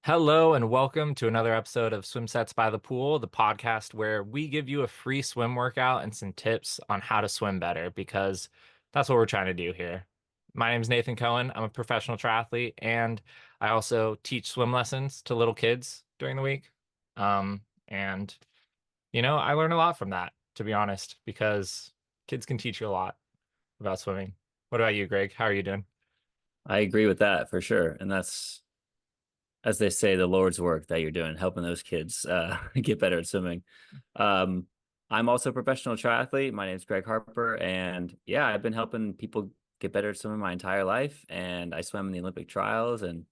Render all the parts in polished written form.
Hello and welcome to another episode of Swim Sets by the Pool, the podcast where we give you a free swim workout and some tips on how to swim better because that's what we're trying to do here. My name is Nathan Cohen. I'm a professional triathlete and I also teach swim lessons to little kids during the week. And I learn a lot from that, to be honest, because kids can teach you a lot about swimming. What about you, Greg? How are you doing? I agree with that for sure. And that's, as they say, the Lord's work that you're doing, helping those kids get better at swimming. Um, I'm also a professional triathlete. My name's Greg Harper. And yeah, I've been helping people get better at swimming my entire life. And I swam in the Olympic trials and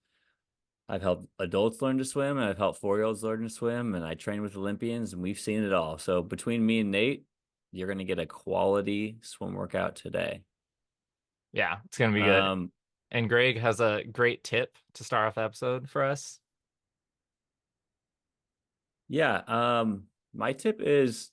I've helped adults learn to swim and I've helped 4-year-olds learn to swim. And I train with Olympians and we've seen it all. So between me and Nate, you're going to get a quality swim workout today. Yeah, it's gonna be good. Um, And Greg has a great tip to start off the episode for us. yeah. My tip is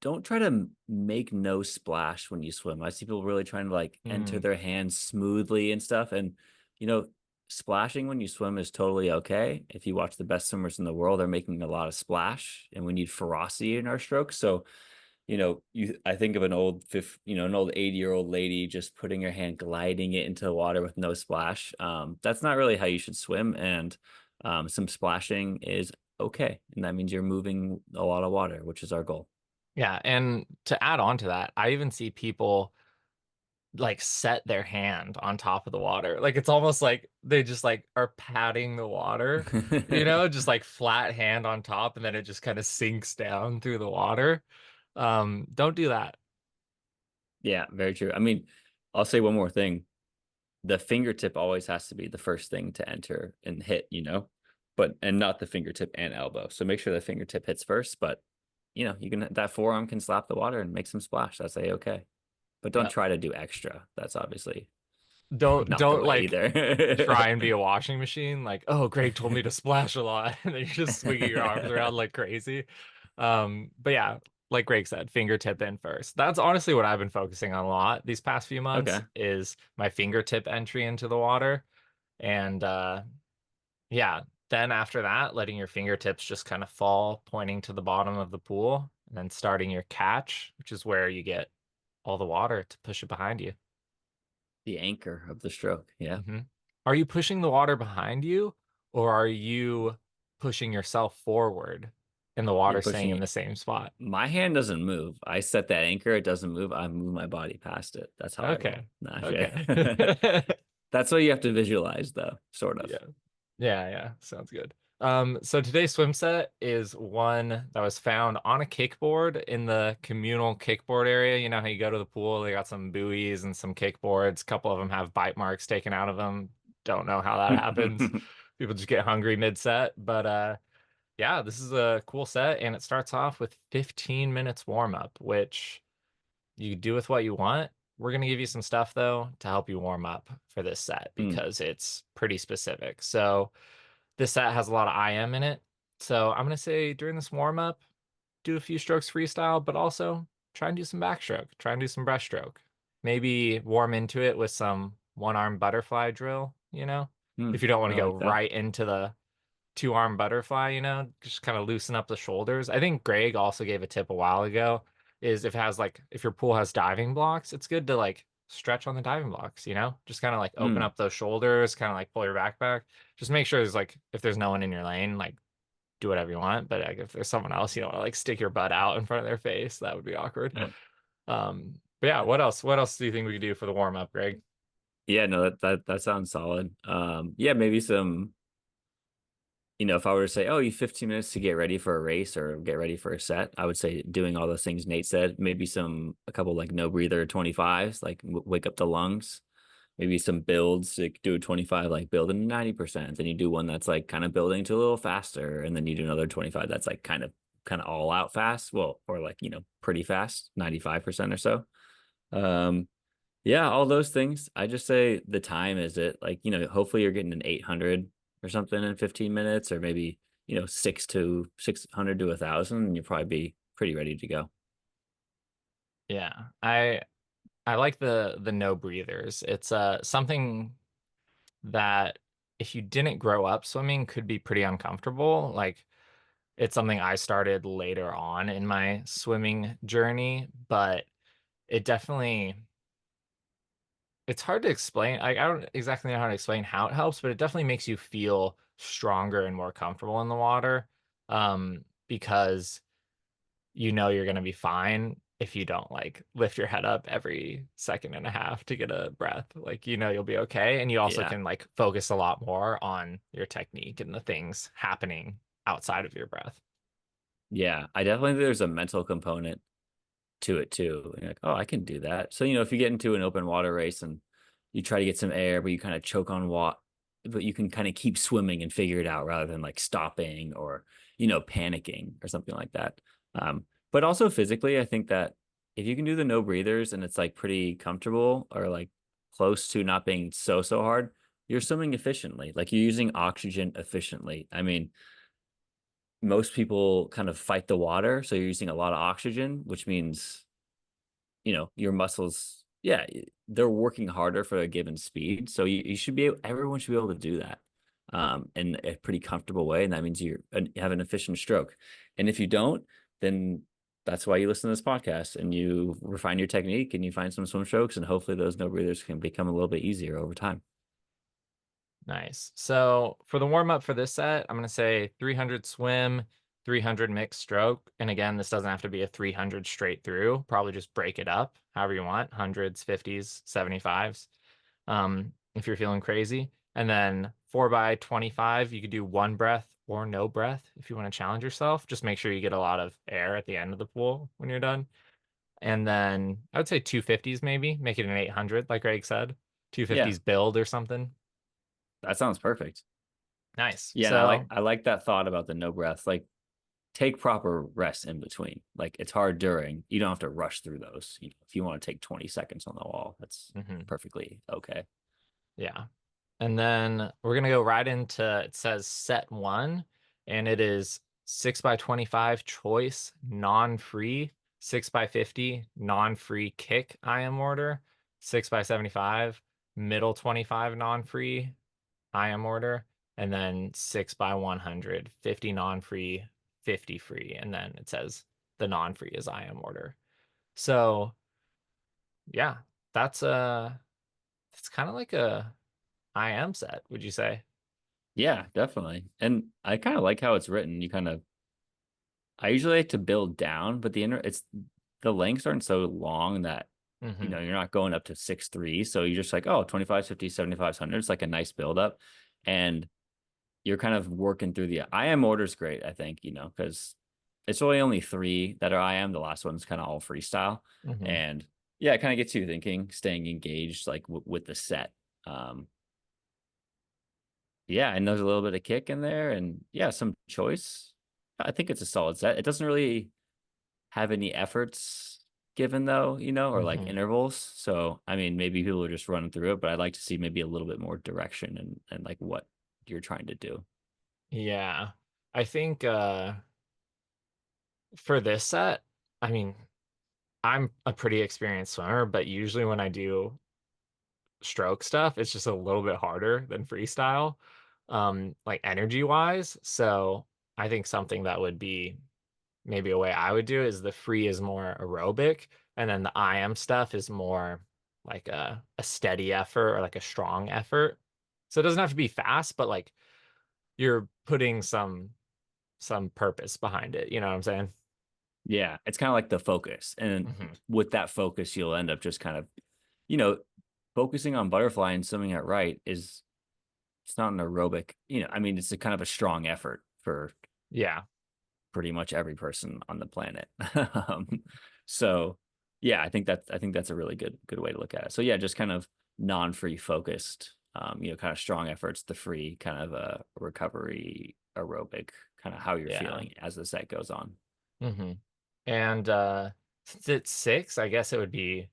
don't try to make no splash when you swim. I see people really trying to like enter Hmm. their hands smoothly and stuff. And, you know, splashing when you swim is totally okay. If you watch the best swimmers in the world, they're making a lot of splash and we need ferocity in our strokes. So, I think of an old 80-year-old lady just putting her hand gliding it into the water with no splash. That's not really how you should swim. And some splashing is okay. And that means you're moving a lot of water, which is our goal. Yeah, and to add on to that, I even see people like set their hand on top of the water. Like it's almost like they just like are patting the water, just like flat hand on top and then it just kind of sinks down through the water. Don't do that. Yeah, very true. I mean, I'll say one more thing. The fingertip always has to be the first thing to enter and hit, but and not the fingertip and elbow. So make sure the fingertip hits first, but you can that forearm can slap the water and make some splash. That's a okay. But don't Yeah. try to do extra. That's obviously Don't not the don't way like try either. and be a washing machine. Like, oh, Greg told me to splash a lot, and then you're just swinging your arms around like crazy. But yeah, like Greg said, fingertip in first. That's honestly what I've been focusing on a lot these past few months Okay. is my fingertip entry into the water. And yeah, then after that, letting your fingertips just kind of fall, pointing to the bottom of the pool, and then starting your catch, which is where you get all the water to push it behind you. The anchor of the stroke. Yeah. Hmm. Are you pushing the water behind you, or are you pushing yourself forward and the You're water staying pushing in the it. same spot? My hand doesn't move. I set that anchor, it doesn't move. I move my body past it. That's how I roll. Okay. Nah, Okay. that's what you have to visualize, though, sort of. Yeah. Yeah, yeah. Sounds good. So today's swim set is one that was found on a kickboard in the communal kickboard area. You know how you go to the pool, they got some buoys and some kickboards. A couple of them have bite marks taken out of them. Don't know how that happens. People just get hungry mid-set, but yeah, this is a cool set, and it starts off with 15 minutes warm up, which you do with what you want. We're going to give you some stuff, though, to help you warm up for this set Mm, because it's pretty specific. So, this set has a lot of IM in it. So, I'm going to say during this warm up, do a few strokes freestyle, but also try and do some backstroke, try and do some breaststroke. Maybe warm into it with some one arm butterfly drill, if you don't want I to go like that. right into the two-arm butterfly, just kind of loosen up the shoulders. I think Greg also gave a tip a while ago is if your pool has diving blocks, it's good to like stretch on the diving blocks, just kind of like open Mm. up those shoulders, kind of like pull your back back. Just make sure there's like if there's no one in your lane, like do whatever you want. But like if there's someone else, you don't want to like stick your butt out in front of their face. That would be awkward. But yeah, what else? What else do you think we could do for the warm up, Greg? Yeah, no, that sounds solid. Yeah, maybe some, if I were to say, oh, you 15 minutes to get ready for a race or get ready for a set, I would say doing all those things Nate said, maybe a couple like no breather 25s, like wake up the lungs. Maybe some builds, like do a 25, like building to 90%. Then you do one that's like kind of building to a little faster. And then you do another 25 that's like kind of all out fast. Well, or like, pretty fast, 95% or so. Um, yeah, all those things. I just say the time is it. Like, hopefully you're getting an 800 or something in 15 minutes, or maybe, 600 to 1,000, and you'll probably be pretty ready to go. Yeah, I like the no breathers. It's something that if you didn't grow up swimming, could be pretty uncomfortable. Like it's something I started later on in my swimming journey, but it definitely it's hard to explain. I don't exactly know how to explain how it helps, but it definitely makes you feel stronger and more comfortable in the water. Because you know you're going to be fine if you don't like lift your head up every second and a half to get a breath. Like, you know, you'll be okay. And you also Yeah. can like focus a lot more on your technique and the things happening outside of your breath. Yeah. I definitely think there's a mental component to it too. And you're like, oh, I can do that. So, if you get into an open water race and you try to get some air, but you kind of choke on water, but you can kind of keep swimming and figure it out rather than like stopping or, panicking or something like that. But also physically, I think that if you can do the no breathers and it's like pretty comfortable or like close to not being so hard, you're swimming efficiently. Like you're using oxygen efficiently. I mean, most people kind of fight the water, so you're using a lot of oxygen, which means your muscles, yeah, they're working harder for a given speed. So you should be able, everyone should be able to do that in a pretty comfortable way. And that means you have an efficient stroke. And if you don't, then that's why you listen to this podcast and you refine your technique and you find some swim strokes and hopefully those no breathers can become a little bit easier over time. Nice. So for the warm up for this set, I'm going to say 300 swim, 300 mixed stroke. And again, this doesn't have to be a 300 straight through. Probably just break it up however you want, hundreds, 50s, 75s, if you're feeling crazy. And then 4 by 25, you could do one breath or no breath if you want to challenge yourself. Just make sure you get a lot of air at the end of the pool when you're done. And then I would say 250s maybe, make it an 800, like Greg said. Yeah, 250s build or something. that sounds perfect. Nice. Yeah, and So, I like that thought about the no breath. Like take proper rest in between. Like it's hard during. You don't have to rush through those. If you want to take 20 seconds on the wall, that's mhm, perfectly okay. yeah. And then we're gonna go right into it says set one, and it is 6 by 25 choice, non-free, 6 by 50, non-free kick IM order, 6 by 75, middle 25 non-free IM order, and then 6 by 100, 50 non-free, 50 free. And then it says the non-free is IM order. So yeah, that's it's kind of like a IM set, would you say? Yeah, definitely. And I kind of like how it's written. I usually like to build down, but the lengths aren't so long that, Hmm. you're not going up to 6'3". So you're just like, oh, 25, 50, 75, 100. It's like a nice build up. And you're kind of working through the IM order is great, I think, because it's really only three that are IM. The last one's kind of all freestyle. Hmm. And yeah, it kind of gets you thinking, staying engaged like with the set. Um, yeah, and there's a little bit of kick in there and yeah, some choice. I think it's a solid set. It doesn't really have any efforts given though, or like Hmm. intervals. So, I mean, maybe people are just running through it, but I'd like to see maybe a little bit more direction and like what you're trying to do. Yeah. I think for this set, I mean, I'm a pretty experienced swimmer, but usually when I do stroke stuff, it's just a little bit harder than freestyle, like energy wise. So I think something that would be maybe a way I would do is the free is more aerobic, and then the IM stuff is more like a steady effort or like a strong effort. So it doesn't have to be fast, but like you're putting some purpose behind it. You know what I'm saying? Yeah, it's kind of like the focus. And Hmm. with that focus, you'll end up just kind of, you know, focusing on butterfly and swimming it right is it's not an aerobic, I mean, it's a kind of a strong effort for Yeah. pretty much every person on the planet. So yeah, I think that's a really good way to look at it. So yeah, just kind of non-free focused, kind of strong efforts, the free kind of a recovery aerobic, kind of how you're Yeah. feeling as the set goes on. Hmm. And since it's six, I guess it would be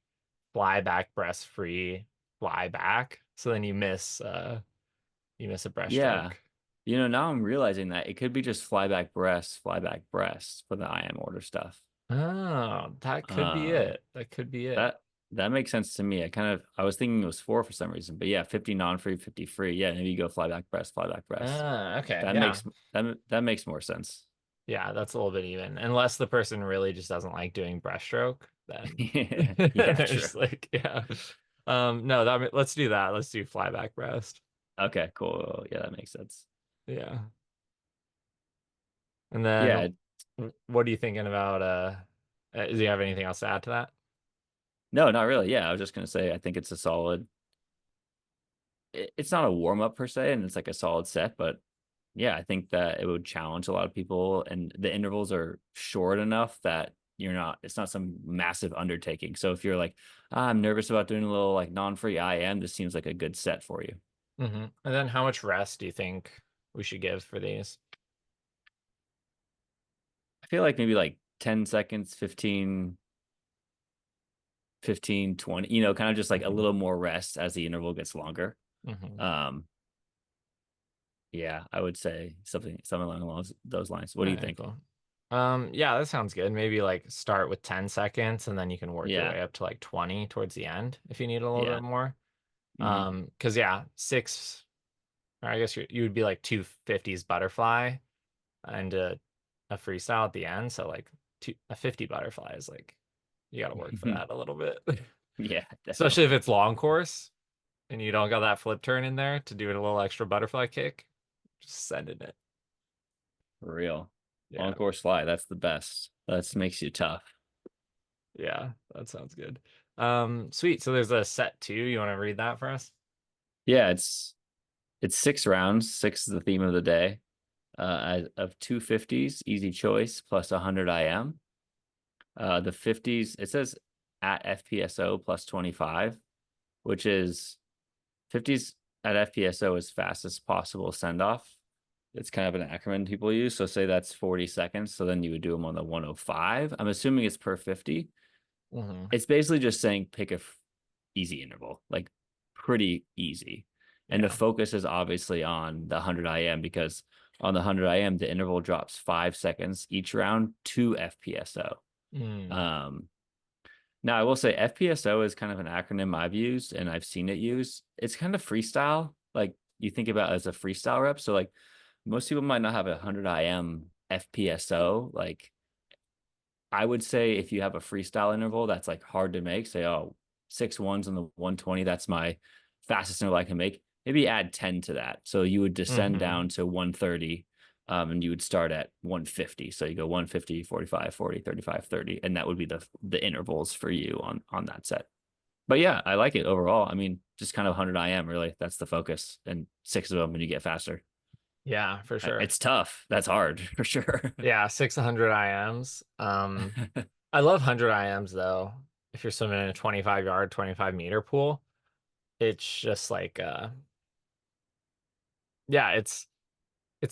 fly back, breast free, fly back. So then you miss a breaststroke. Yeah. Now I'm realizing that it could be just fly back breast for the IM order stuff. Oh, that could be Um, it. That could be it. that that makes sense to me. I was thinking it was four for some reason, but yeah, 50 non-free, 50 free. Yeah, maybe you go fly back press, fly back press. Ah, okay. That Yeah. makes that makes more sense. Yeah, that's a little bit even. Unless the person really just doesn't like doing breaststroke, then Yeah, they're true. just like, yeah. No, let's do that. Let's do flyback breast. Okay, cool. Yeah, that makes sense. Yeah. And then Yeah, what are you thinking about do you have anything else to add to that? no, not really. Yeah, I was just gonna say I think it's a solid. It's not a warm up per se, and it's like a solid set, but yeah, I think that it would challenge a lot of people, and the intervals are short enough that it's not some massive undertaking. So if you're like, I'm nervous about doing a little like non-free IM, this seems like a good set for you. And then how much rest do you think we should give for these? I feel like maybe like 10 seconds, 15, 20, kind of just like a hmm little more rest as the interval gets longer. hmm Um, yeah, I would say something along those lines. What All do you right, think? cool. Yeah, that sounds good. Maybe like start with 10 seconds and then you can work your Yeah, way up to like 20 towards the end if you need a little bit yeah. more. Hmm. Because yeah, six, or I guess you would be like 250s butterfly and a freestyle at the end. So like a 50 butterfly is like you got to work for that a little bit, Yeah, especially if definitely. it's long course and you don't got that flip turn in there to do it a little extra butterfly kick. Just sending it. For real. Yeah, On course fly, that's the best. That makes you tough. yeah, that sounds good. Sweet. So there's a set two. You want to read that for us? Yeah, it's 6 rounds. Six is the theme of the day. Of 250s, easy choice plus 100 IM. The 50s, it says at FPSO plus 25, which is 50s at FPSO is fastest possible send off. It's kind of an acronym people use. So say that's 40 seconds. So then you would do them on the 105. I'm assuming it's per 50. hmm It's basically just saying pick a easy interval, like pretty easy. And the Yeah. focus is obviously on the 100 IM because on the 100 IM, the interval drops 5 seconds each round to FPSO. Mm. Um, Now, I will say FPSO is kind of an acronym I've used and I've seen it used. It's kind of freestyle, like you think about it as a freestyle rep. So, like most people might not have a 100 IM FPSO. Like I would say if you have a freestyle interval that's like hard to make, say, oh, 6 1s on the 120, that's my fastest interval I can make. Maybe add 10 to that. So you would descend hmm down to 130, and you would start at 150. So you go 150, 45, 40, 35, 30, and that would be the intervals for you on that set. But yeah, I like it overall. I mean, just kind of 100 IM really. That's the focus, and six of them, and you get faster. Yeah, for sure. It's tough. That's hard for sure. Yeah, 600 IMs. I love 100 IMs though. If you're swimming in a 25 yard, 25-meter pool, it's just like yeah, it's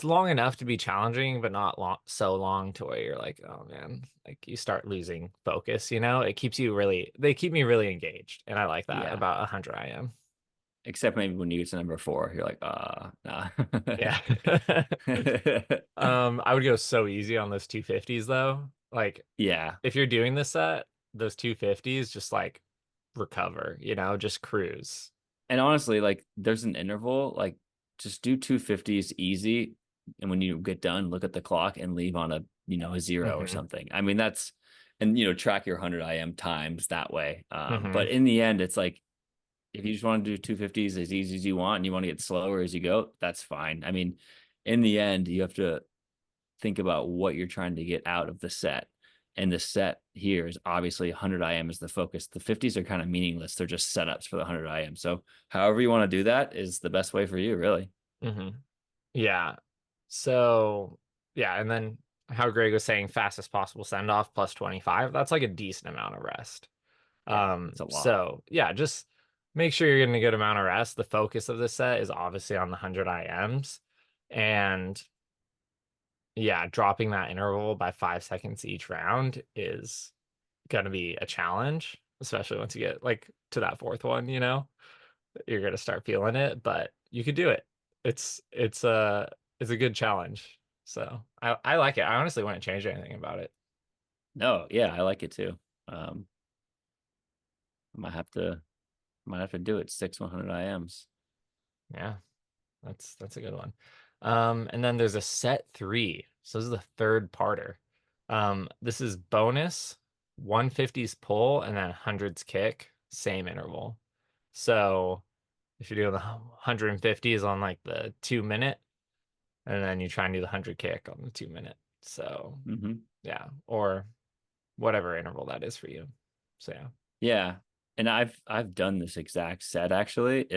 long enough to be challenging, but not long so long to where you're like, oh man, like you start losing focus, you know? It keeps you really they keep me really engaged, and I like that Yeah. about 100 IM. Except maybe when you get to number four, you're like, nah. Yeah. I would go so easy on those 250s though. Like Yeah. if you're doing this set, those 250s just like recover, just cruise. And honestly, like there's an interval, like just do 250s easy. And when you get done, look at the clock and leave on a zero or hmm something. I mean, and track your 100 IM times that way. But hmm in the end, it's like, if you just want to do 250s as easy as you want and you want to get slower as you go, that's fine. I mean, in the end, you have to think about what you're trying to get out of the set. And the set here is obviously 100 IM is the focus. The 50s are kind of meaningless. They're just setups for the 100 IM. So, however you want to do that is the best way for you, really. hmm Yeah. So, yeah, and then how Greg was saying fastest possible send off plus 25, that's like a decent amount of rest. Yeah, it's a lot. So yeah, just make sure you're getting a good amount of rest. The focus of the set is obviously on the 100 IMs. And yeah, dropping that interval by 5 seconds each round is gonna be a challenge, especially once you get like to that fourth one, you're gonna start feeling it, but you could do it. It's a good challenge. So I like it. I honestly wouldn't change anything about it. No, yeah, I like it too. Um, might have to do it. 6 100 IMs. Yeah, that's a good one. And then there's a set three. So this is the third parter. This is bonus, 150s pull, and then hundreds kick, same interval. So if you're doing the 150s on like the 2 minute, and then you try and do the 100 kick on the 2 minute. So Hmm. yeah, or whatever interval that is for you. So yeah. Yeah. And I've done this exact set actually.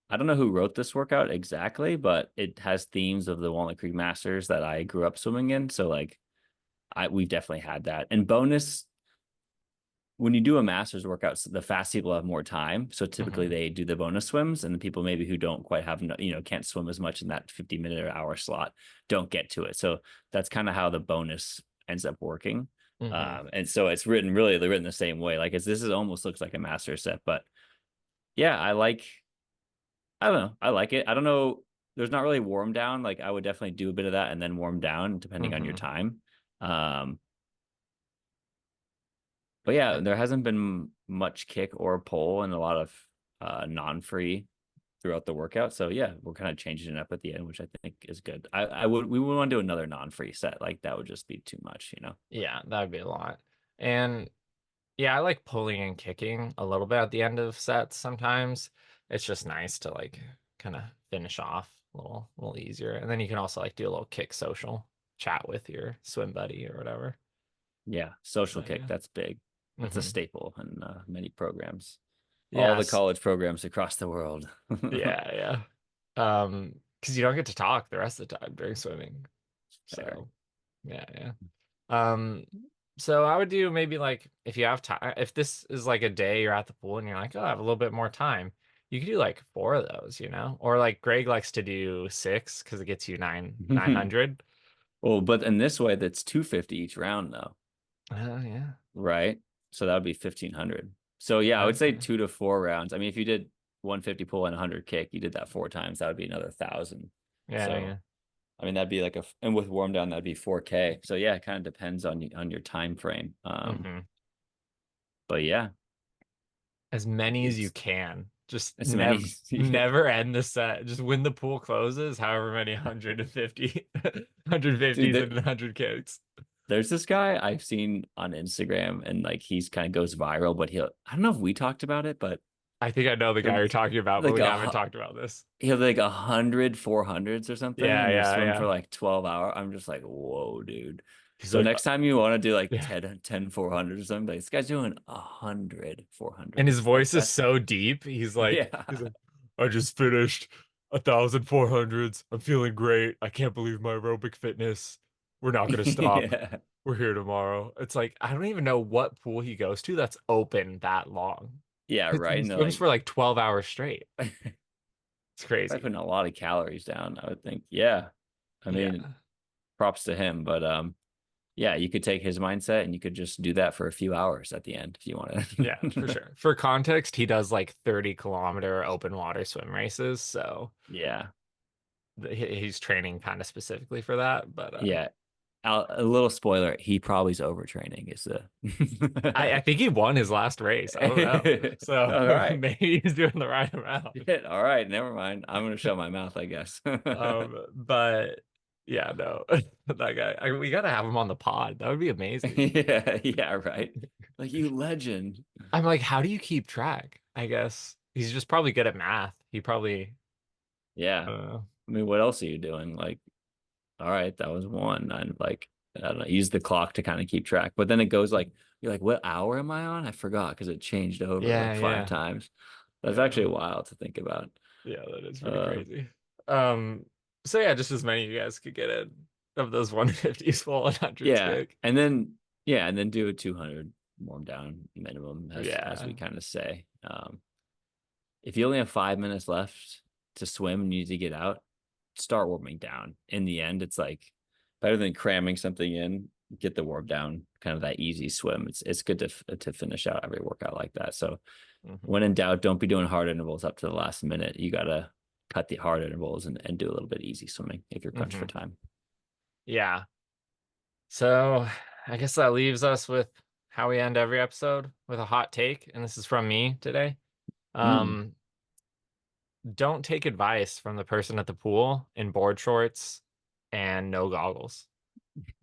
I don't know who wrote this workout exactly, but it has themes of the Walnut Creek Masters that I grew up swimming in. So like we've definitely had that. And bonus, when you do a Masters workout, the fast people have more time. So typically Hmm. they do the bonus swims, and the people maybe who don't quite have, can't swim as much in that 50 minute or hour slot don't get to it. So that's kind of how the bonus ends up working. Hmm. And so it's written the same way. Like this is almost looks like a master set, but yeah, I don't know. I like it. I don't know. There's not really warm down. Like I would definitely do a bit of that and then warm down depending on your Hmm. time. Um, but yeah, there hasn't been much kick or pull and a lot of non-free throughout the workout. So yeah, we're kind of changing it up at the end, which I think is good. We would want to do another non-free set. Like that would just be too much, you know? Yeah, that would be a lot. And yeah, I like pulling and kicking a little bit at the end of sets sometimes. It's just nice to like kind of finish off a little easier. And then you can also like do a little kick social, chat with your swim buddy or whatever. Yeah, social But kick, yeah. that's big. That's a Hmm. staple in many programs. All the Yes. college programs across the world. Yeah, yeah. Because you don't get to talk the rest of the time during swimming. Fair. So yeah, yeah. Um, so I would do maybe like if you have time, if this is like a day you're at the pool and you're like, oh, I have a little bit more time, you could do like four of those, Or like Greg likes to do six because it gets you 900. Well, but in this way, that's 250 each round, though, Oh yeah. right? So that would be 1500. So yeah, I would say Okay. 2 to 4 rounds. I mean, if you did 150 pull and 100 kick, you did that 4 times, that would be another 1,000. Yeah, So yeah. I mean, that'd be like and with warm down, that'd be 4K. So yeah, it kind of depends on your time frame. Hmm. But yeah, As many as you it's can. Just as many. Yeah. never end the set. Just when the pool closes, however many 150, Dude, 150s and 100 kicks. there's this guy I've seen on Instagram, and like he's kind of goes viral, but I don't know if we talked about it, but I think I know the guy he'll you're talking about, but like we haven't talked about this. he'll like 100 400s or something, Yeah, and he'll yeah, swim for yeah. like 12 hours. I'm just like, whoa, dude. He's So like, next time you want to do like yeah. 10 400 or something, like, this guy's doing 100 And his 400s. Like voice is that's so deep. He's yeah. like, I just finished 1,400s. I'm feeling great. I can't believe my aerobic fitness. We're not gonna stop. Yeah. We're here tomorrow. It's like I don't even know what pool he goes to that's open that long. Yeah, right. He And they're swims like for like 12 hours straight. It's probably crazy. putting a lot of calories down, I would think. Yeah. I mean, Yeah. props to him, but yeah, you could take his mindset and you could just do that for a few hours at the end if you want Yeah, for to. sure. For context, he does like 30-kilometer open water swim races, so Yeah. he's training kind of specifically for that. But Yeah. A little spoiler, he probably is overtraining is I the think he won his last race. I don't know. So all right. maybe he's doing the right amount. Shit. All right, never mind. I'm gonna shut my mouth, I guess. But yeah, no, that guy. We gotta have him on the pod. That would be amazing. Yeah, yeah, right. Like you legend. I'm like, how do you keep track? I guess he's just probably good at math. He probably, I Yeah. don't know. I mean, what else are you doing? Like, all right, that was one. And like, I don't know, use the clock to kind of keep track. But then it goes like, you're like, what hour am I on? I forgot because it changed over Yeah, like five yeah, times. That's yeah, actually wild to think about. yeah. That is pretty Uh, crazy. Um, so yeah, just as many of you guys could get in of those 150s full and hundreds yeah. kick. And then do a 200 warm down minimum as we Yeah, kind of say. If you only have 5 minutes left to swim and you need to get out, start warming down. In the end, it's like better than cramming something in. Get the warm down, kind of that easy swim. It's good to finish out every workout like that. So hmm, when in doubt, don't be doing hard intervals up to the last minute. You gotta cut the hard intervals and do a little bit easy swimming if you're crunched for hmm. time. Yeah. So I guess that leaves us with how we end every episode with a hot take, and this is from me today. Mm. Um, don't take advice from the person at the pool in board shorts and no goggles.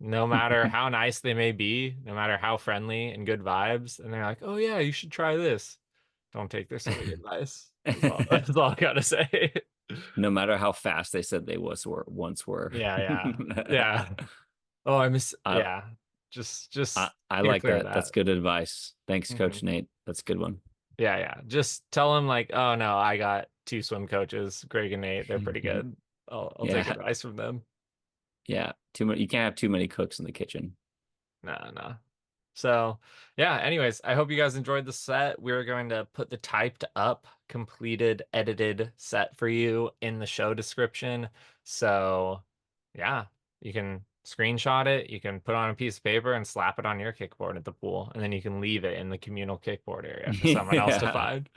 No matter how nice they may be, no matter how friendly and good vibes, and they're like, "Oh yeah, you should try this." Don't take their silly advice. That's all I gotta say. No matter how fast they said they once were. Yeah, yeah, yeah. Oh, I miss. I, Yeah, I just I steer like clear of that. That's that. good advice. Thanks, Hmm. Coach Nate. That's a good one. Yeah, yeah. Just tell them like, "Oh no, I got two swim coaches, Greg and Nate. They're pretty good. I'll take Yeah, advice from them." yeah. Too many. You can't have too many cooks in the kitchen. No, no. So, yeah, anyways, I hope you guys enjoyed the set. We're going to put the typed up, completed, edited set for you in the show description. So, yeah, you can screenshot it, you can put it on a piece of paper and slap it on your kickboard at the pool, and then you can leave it in the communal kickboard area for someone else to Yeah. find.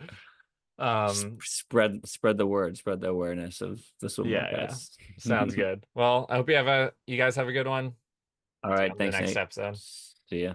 Um, Spread the word, spread the awareness of the swim yeah, yeah. workouts. Sounds good. Well, I hope you guys have a good one. All See you right, on the thanks, next Nate. episode. See ya.